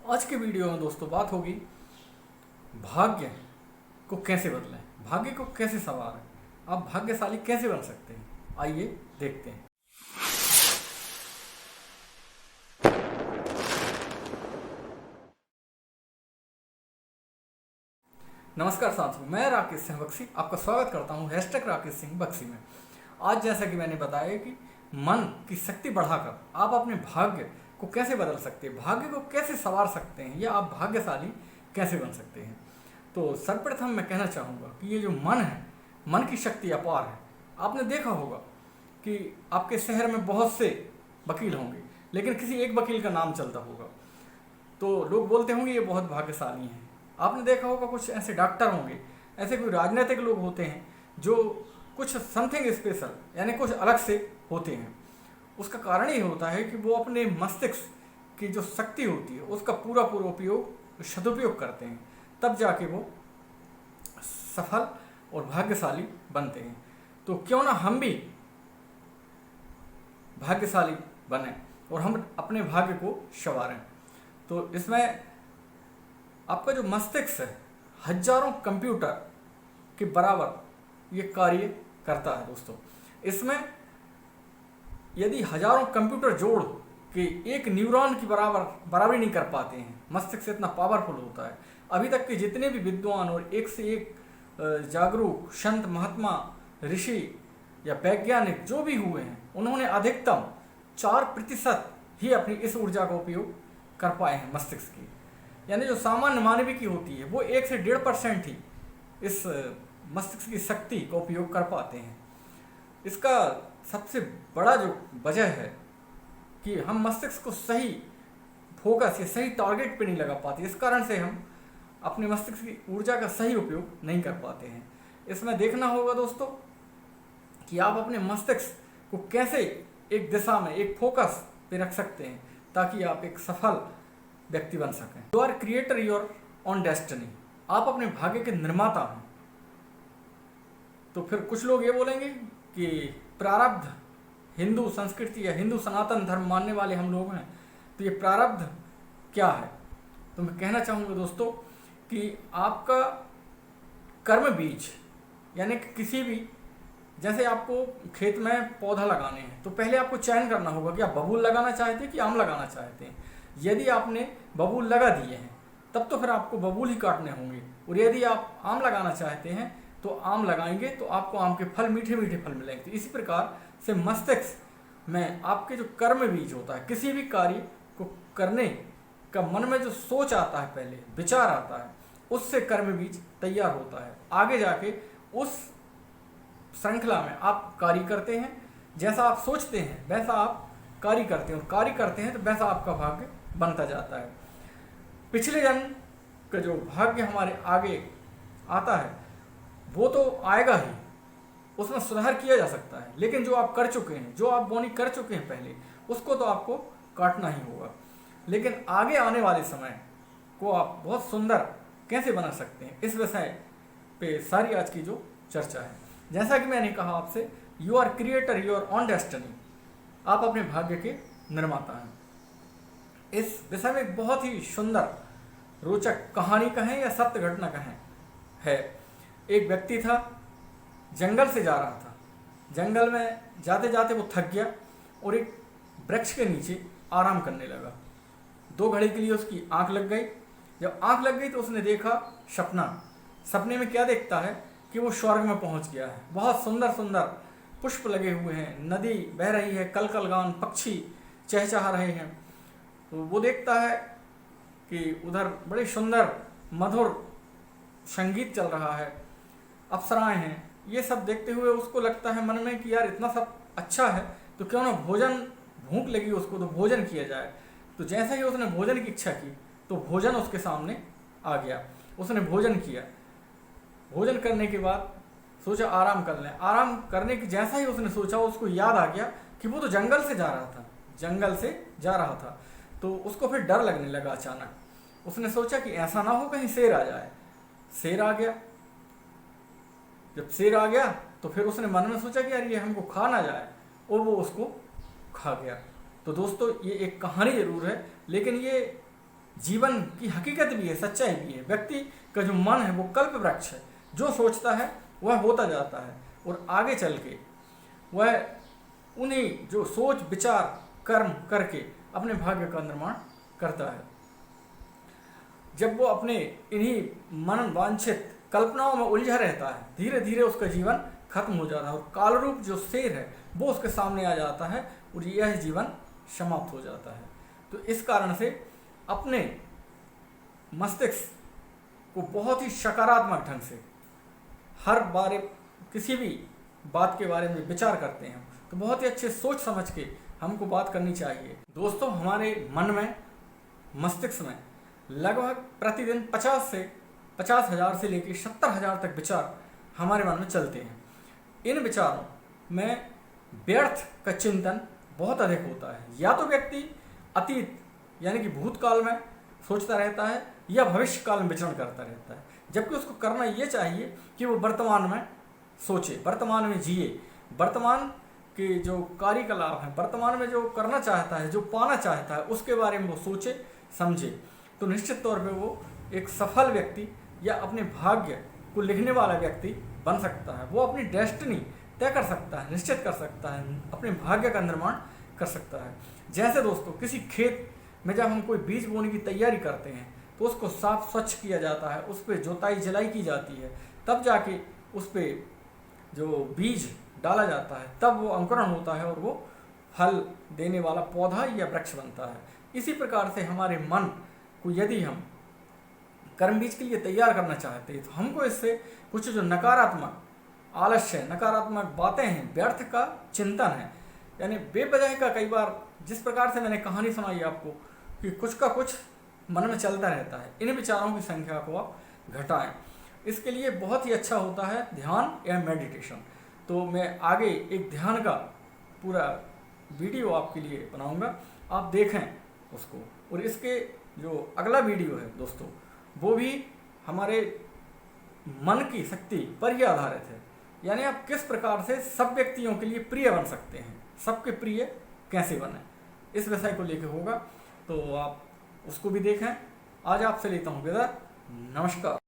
आज के वीडियो में दोस्तों बात होगी भाग्य को कैसे बदलें, भाग्य को कैसे संवारें, आप भाग्यशाली कैसे बन सकते हैं। आइए देखते हैं। नमस्कार साथियों, मैं राकेश सिंह बक्सी आपका स्वागत करता हूं #राकेश सिंह बक्सी में। आज जैसा कि मैंने बताया कि मन की शक्ति बढ़ाकर आप अपने भाग्य को कैसे बदल सकते हैं, भाग्य को कैसे संवार सकते हैं या आप भाग्यशाली कैसे बन सकते हैं। तो सर्वप्रथम मैं कहना चाहूँगा कि ये जो मन है, मन की शक्ति अपार है। आपने देखा होगा कि आपके शहर में बहुत से वकील होंगे, लेकिन किसी एक वकील का नाम चलता होगा तो लोग बोलते होंगे ये बहुत भाग्यशाली हैं। आपने देखा होगा कुछ ऐसे डॉक्टर होंगे, ऐसे कोई राजनीतिक लोग होते हैं जो कुछ समथिंग स्पेशल यानी कुछ अलग से होते हैं। उसका कारण ये होता है कि वो अपने मस्तिष्क की जो शक्ति होती है उसका पूरा उपयोग, सदुपयोग करते हैं, तब जाके वो सफल और भाग्यशाली बनते हैं। तो क्यों ना हम भी भाग्यशाली बने और हम अपने भाग्य को संवारें। तो इसमें आपका जो मस्तिष्क है हजारों कंप्यूटर के बराबर ये कार्य करता है दोस्तों। इसमें यदि हजारों कंप्यूटर जोड़ के एक न्यूरॉन की बराबरी नहीं कर पाते हैं, मस्तिष्क इतना पावरफुल होता है। अभी तक के जितने भी विद्वान और एक से एक जागरूक संत, महात्मा, ऋषि या वैज्ञानिक जो भी हुए हैं, उन्होंने अधिकतम 4% ही अपनी इस ऊर्जा का उपयोग कर पाए हैं मस्तिष्क की। यानी जो सामान्य मानवीय की होती है वो 1 से 1.5% ही इस मस्तिष्क की शक्ति का उपयोग कर पाते हैं। इसका सबसे बड़ा जो वजह है कि हम मस्तिष्क को सही फोकस या सही टारगेट पे नहीं लगा पाते। इस कारण से हम अपने मस्तिष्क की ऊर्जा का सही उपयोग नहीं कर पाते हैं। इसमें देखना होगा दोस्तों कि आप अपने मस्तिष्क को कैसे एक दिशा में, एक फोकस पे रख सकते हैं ताकि आप एक सफल व्यक्ति बन सकें। You are creator your own destiny, आप अपने भाग्य के निर्माता हैं। तो फिर कुछ लोग ये बोलेंगे कि प्रारब्ध, हिंदू संस्कृति या हिंदू सनातन धर्म मानने वाले हम लोग हैं, तो ये प्रारब्ध क्या है। तो मैं कहना चाहूँगा दोस्तों कि आपका कर्म बीज, यानी कि किसी भी, जैसे आपको खेत में पौधा लगाने हैं तो पहले आपको चयन करना होगा कि आप बबूल लगाना चाहते हैं कि आम लगाना चाहते हैं। यदि आपने बबूल लगा दिए हैं तब तो फिर आपको बबूल ही काटने होंगे, और यदि आप आम लगाना चाहते हैं तो आम लगाएंगे तो आपको आम के फल, मीठे मीठे फल मिलेंगे। तो इसी प्रकार से मस्तिष्क में आपके जो कर्म बीज होता है, किसी भी कार्य को करने का मन में जो सोच आता है, पहले विचार आता है, उससे कर्म बीज तैयार होता है। आगे जाके उस श्रृंखला में आप कार्य करते हैं, जैसा आप सोचते हैं वैसा आप कार्य करते हैं, और कार्य करते हैं तो वैसा आपका भाग्य बनता जाता है। पिछले जन्म का जो भाग्य हमारे आगे आता है वो तो आएगा ही, उसमें सुधार किया जा सकता है, लेकिन जो आप कर चुके हैं, जो आप बोनी कर चुके हैं पहले, उसको तो आपको काटना ही होगा। लेकिन आगे आने वाले समय को आप बहुत सुंदर कैसे बना सकते हैं, इस विषय पे सारी आज की जो चर्चा है। जैसा कि मैंने कहा आपसे, you are creator your own destiny, आप अपने भाग्य के निर्माता हैं। इस विषय में एक बहुत ही सुंदर रोचक कहानी कहें या सत्य घटना कहें है। एक व्यक्ति था, जंगल से जा रहा था। जंगल में जाते जाते वो थक गया और एक वृक्ष के नीचे आराम करने लगा। 2 घड़ी के लिए उसकी आंख लग गई। जब आंख लग गई तो उसने देखा सपने में क्या देखता है कि वो स्वर्ग में पहुंच गया है। बहुत सुंदर सुंदर पुष्प लगे हुए हैं, नदी बह रही है, कलकल गान, पक्षी चहचहा रहे हैं। तो वो देखता है कि उधर बड़ी सुंदर मधुर संगीत चल रहा है, अप्सराएं हैं। ये सब देखते हुए उसको लगता है मन में कि यार इतना सब अच्छा है तो क्यों ना भोजन, भूख लगी उसको तो भोजन किया जाए। तो जैसे ही उसने भोजन की इच्छा की तो भोजन उसके सामने आ गया। उसने भोजन किया। भोजन करने के बाद सोचा आराम कर लें। आराम करने की जैसा ही उसने सोचा, उसको याद आ गया कि वो तो जंगल से जा रहा था। तो उसको फिर डर लगने लगा अचानक। उसने सोचा कि ऐसा ना हो कहीं शेर आ जाए। शेर आ गया। जब शेर आ गया तो फिर उसने मन में सोचा कि यार ये हमको खा ना जाए, और वो उसको खा गया। तो दोस्तों ये एक कहानी जरूर है, लेकिन ये जीवन की हकीकत भी है, सच्चाई भी है। व्यक्ति का जो मन है वो कल्प वृक्ष है, जो सोचता है वह होता जाता है और आगे चल के वह उन्हीं जो सोच विचार कर्म करके अपने भाग्य का निर्माण करता है। जब वो अपने इन्हीं मन वांछित कल्पनाओं में उलझा रहता है, धीरे धीरे उसका जीवन खत्म हो जाता है और कालरूप जो शेर है वो उसके सामने आ जाता है और यह जीवन समाप्त हो जाता है। तो इस कारण से अपने मस्तिष्क को बहुत ही सकारात्मक ढंग से हर बार किसी भी बात के बारे में विचार करते हैं तो बहुत ही अच्छे सोच समझ के हमको बात करनी चाहिए। दोस्तों, हमारे मन में, मस्तिष्क में लगभग प्रतिदिन 50,000 से लेकर 70,000 तक विचार हमारे मन में चलते हैं। इन विचारों में व्यर्थ का चिंतन बहुत अधिक होता है। या तो व्यक्ति अतीत यानी कि भूतकाल में सोचता रहता है या भविष्य काल में विचरण करता रहता है, जबकि उसको करना ये चाहिए कि वो वर्तमान में सोचे, वर्तमान में जिए, वर्तमान के जो कार्यकलाप हैं, वर्तमान में जो करना चाहता है, जो पाना चाहता है, उसके बारे में वो सोचे समझे, तो निश्चित तौर पे वो एक सफल व्यक्ति या अपने भाग्य को लिखने वाला व्यक्ति बन सकता है। वो अपनी डेस्टिनी तय कर सकता है, निश्चित कर सकता है, अपने भाग्य का निर्माण कर सकता है। जैसे दोस्तों, किसी खेत में जब हम कोई बीज बोने की तैयारी करते हैं तो उसको साफ स्वच्छ किया जाता है, उस पर जोताई जलाई की जाती है, तब जाके उस पर जो बीज डाला जाता है तब वो अंकुरण होता है और वो फल देने वाला पौधा या वृक्ष बनता है। इसी प्रकार से हमारे मन को यदि हम कर्म बीज के लिए तैयार करना चाहते हैं तो हमको इससे कुछ जो नकारात्मक आलस्य है, नकारात्मक बातें हैं, व्यर्थ का चिंतन है, यानी बेवजह का, कई बार जिस प्रकार से मैंने कहानी सुनाई आपको कि कुछ का कुछ मन में चलता रहता है, इन विचारों की संख्या को आप घटाएं। इसके लिए बहुत ही अच्छा होता है ध्यान या मेडिटेशन। तो मैं आगे एक ध्यान का पूरा वीडियो आपके लिए बनाऊंगा, आप देखें उसको। और इसके जो अगला वीडियो है दोस्तों, वो भी हमारे मन की शक्ति पर ही आधारित है, यानी आप किस प्रकार से सब व्यक्तियों के लिए प्रिय बन सकते हैं, सबके प्रिय कैसे बने, इस विषय को लेकर होगा, तो आप उसको भी देखें। आज आपसे लेता हूँ विदा, नमस्कार।